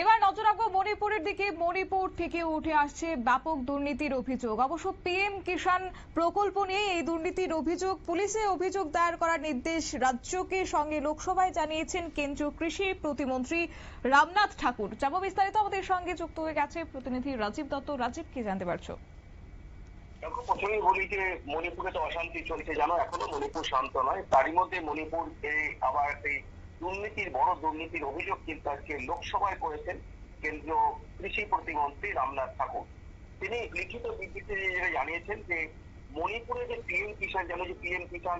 এবার নজর রাখবো মণিপুরের দিকে। মণিপুর থেকে উঠে আসছে ব্যাপক দুর্নীতির অভিযোগ। অবশ্য পিএম কিষাণ প্রকল্প নিয়ে এই দুর্নীতির অভিযোগ, পুলিশে অভিযোগ দায়ের করার নির্দেশ রাজ্যকে সঙ্গে লোকসভায় জানিয়েছেন কেন্দ্রীয় কৃষি প্রতিমন্ত্রী রামনাথ ঠাকুর। যাব বিস্তারিত, আমাদের সঙ্গে যুক্ত হয়ে গেছে প্রতিনিধি রাজীব দত্ত। রাজীব, কি জানতে পারছো? দেখো, প্রথমেই বলি যে মণিপুরে তো অশান্তি চলছে, জানো, এখনো মণিপুর শান্ত নয়। তারই মধ্যে মণিপুর আবার সেই বড় দুর্নীতির অভিযোগ কিন্তু আজকে লোকসভায় করেছেন কেন্দ্রীয় কৃষি প্রতিমন্ত্রী রামনাথ ঠাকুর। তিনি লিখিত বিবৃতিতে জানিয়েছেন যে মণিপুরে যে পিএম কিষাণ, যেন যে পিএম কিষাণ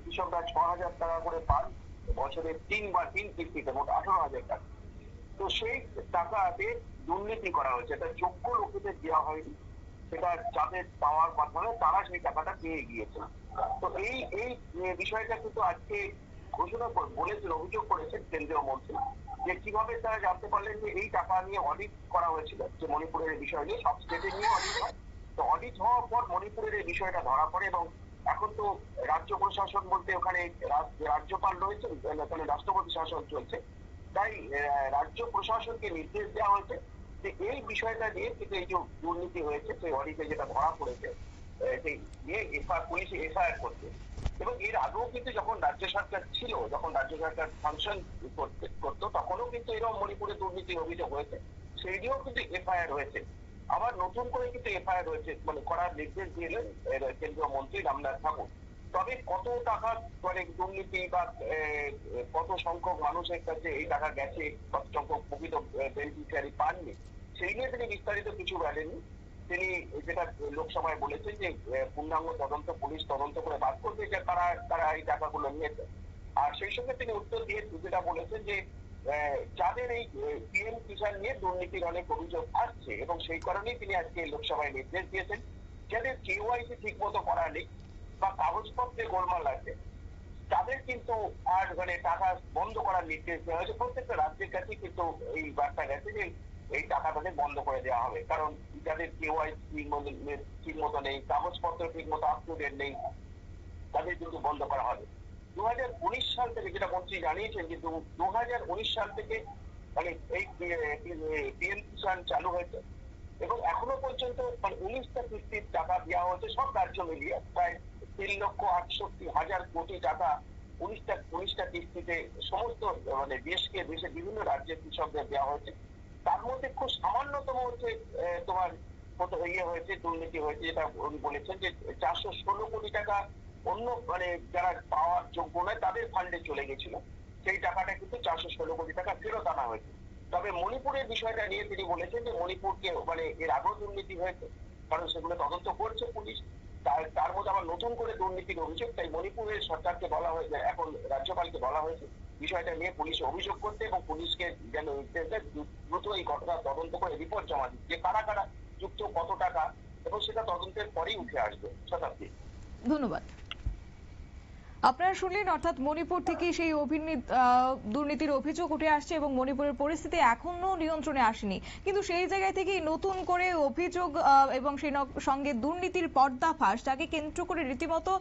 কৃষকরা 6,000 টাকা করে পান বছরে তিন কিস্তিতে, মোট 18,000 টাকা। তো সেই টাকাতে দুর্নীতি করা হয়েছে, এটা যোগ্য লোকেদের দেওয়া হয়নি, সেটা যাদের পাওয়ার কথা নয় তারা সেই টাকাটা পেয়ে গিয়েছে। তো এই এই বিষয়টা কিন্তু আজকে ঘোষণা বলেছেন, অভিযোগ করেছেন কেন্দ্রীয় মন্ত্রী, যে কিভাবে তারা জানতে পারলেন যে এই টাকা নিয়ে অডিট করা হয়েছিল, যে মণিপুরের বিষয় নিয়ে সব স্টেটে নিয়ে অডিট হয়। তো অডিট হওয়ার পর মণিপুরের এই বিষয়টা ধরা পড়ে এবং এখন তো রাজ্য প্রশাসন বলতে ওখানে রাজ্যপাল রয়েছে, ওখানে রাষ্ট্রপতি শাসন চলছে। তাই রাজ্য প্রশাসনকে নির্দেশ দেওয়া হয়েছে যে এই বিষয়টা নিয়ে কিন্তু এই যে দুর্নীতি হয়েছে সেই অডিটে যেটা ধরা পড়েছে সেই নিয়ে পুলিশে এফআইআর করতে। এবং এর আগেও কিন্তু যখন রাজ্য সরকার ছিল, যখন রাজ্য সরকার ফাংশন করতো, তখনও কিন্তু এরকম মণিপুরে দুর্নীতির অভিযোগ হয়েছে, সেই নিয়েও কিন্তু এফআইআর হয়েছে। আবার নতুন করে কিন্তু এফআইআর হয়েছে, মানে করার নির্দেশ দিলেন কেন্দ্রীয় মন্ত্রী রামনাথ ঠাকুর। তবে কত টাকা মানে দুর্নীতি বা কত সংখ্যক মানুষের কাছে এই টাকা গেছে, কত সংখ্যক প্রকৃত বেনিফিশিয়ারি পাননি, সেই নিয়ে তিনি বিস্তারিত কিছু বলেননি। তিনি যেটা লোকসভায় বলেছেন যে পূর্ণাঙ্গ তদন্ত পুলিশ তদন্ত করে বাদ করবে যে তারা এই টাকাগুলো নিয়েছে। আর সেই সঙ্গে তিনি উত্তর দিয়ে যেটা বলেছেন যে যাদের এই পিএম কিষাণ নিয়ে দুর্নীতির অনেক অভিযোগ আসছে এবং সেই কারণেই তিনি আজকে লোকসভায় নির্দেশ দিয়েছেন যাদের কেওয়াইসি ঠিক মতো করা নেই বা কাগজপত্রে গোলমাল আছে, তাদের কিন্তু আর মানে টাকা বন্ধ করার নির্দেশ দেওয়া হয়েছে। প্রত্যেকটা রাজ্যের কাছে কিন্তু এই বার্তা গেছে যে এই টাকা তাদের বন্ধ করে দেওয়া হবে, কারণ যাদের কেওয়াইসি ঠিক মতো নেই, কাগজপত্র ঠিক মতো আপ টু ডেট নেই, তাদের কিন্তু বন্ধ করা হবে। 2019 সাল থেকে, যেটা মন্ত্রী জানিয়েছেন, যে 2019 সাল থেকে মানে এই পিএম কিষাণ চালু হয়েছে এবং এখনো পর্যন্ত মানে 19টা কিস্তির টাকা দেওয়া হয়েছে সব রাজ্য মিলিয়ে, প্রায় 3,68,000 কোটি টাকা 19টা কিস্তিতে সমস্ত মানে দেশের বিভিন্ন রাজ্যের কৃষকদের দেওয়া হয়েছে। তার মধ্যে খুব সামান্যতম হচ্ছে তোমার হয়েছে, দুর্নীতি হয়েছে, যেটা উনি বলেছেন যে 416 কোটি টাকা অন্য মানে যারা পাওয়ার যোগ্য নয় তাদের ফান্ডে চলে গেছিল, সেই টাকাটা কিন্তু 416 কোটি টাকা ফেরত আনা হয়েছে। তবে মণিপুরের বিষয়টা নিয়ে তিনি বলেছেন যে মণিপুরকে মানে এর আগেও দুর্নীতি হয়েছে, কারণ সেগুলো তদন্ত করছে পুলিশ। তার মধ্যে আবার নতুন করে দুর্নীতির অভিযোগ, তাই মণিপুরের সরকারকে বলা হয়েছে, এখন রাজ্যপালকে বলা হয়েছে বিষয়টা নিয়ে পুলিশে অভিযোগ করতে এবং পুলিশকে যেন নির্দেশ দেয় দ্রুত এই ঘটনা তদন্ত করে রিপোর্ট জমা দিচ্ছে, যে কারা কারা যুক্ত, কত টাকা, এবং সেটা তদন্তের পরেই উঠে আসবে। শতাব্দী, ধন্যবাদ। আপনারা শুনলেন, অর্থাৎ মণিপুর থেকে সেই দুর্নীতির অভিযোগ উঠে আসছে এবং মণিপুরের পরিস্থিতি এখনো নিয়ন্ত্রণে আসেনি, কিন্তু সেই জায়গায় থেকেই নতুন করে অভিযোগ এবং সেই সঙ্গে দুর্নীতির পর্দাফাঁস, যাকে কেন্দ্র করে রীতিমতো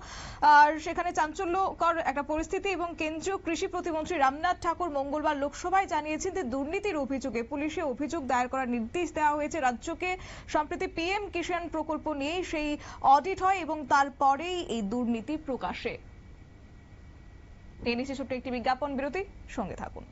সেখানে চাঞ্চল্যকর একটা পরিস্থিতি। এবং কেন্দ্রীয় কৃষি প্রতিমন্ত্রী রামনাথ ঠাকুর মঙ্গলবার লোকসভায় জানিয়েছেন যে দুর্নীতির অভিযোগে পুলিশে অভিযোগ দায়ের করার নির্দেশ দেওয়া হয়েছে রাজ্যকে। সম্প্রতি পিএম কিষাণ প্রকল্প নিয়ে সেই অডিট হয় এবং তারপরেই এই দুর্নীতি প্রকাশে। নিয়ে নিচ্ছে ছোট্ট একটি বিজ্ঞাপন বিরতি, সঙ্গে থাকুন।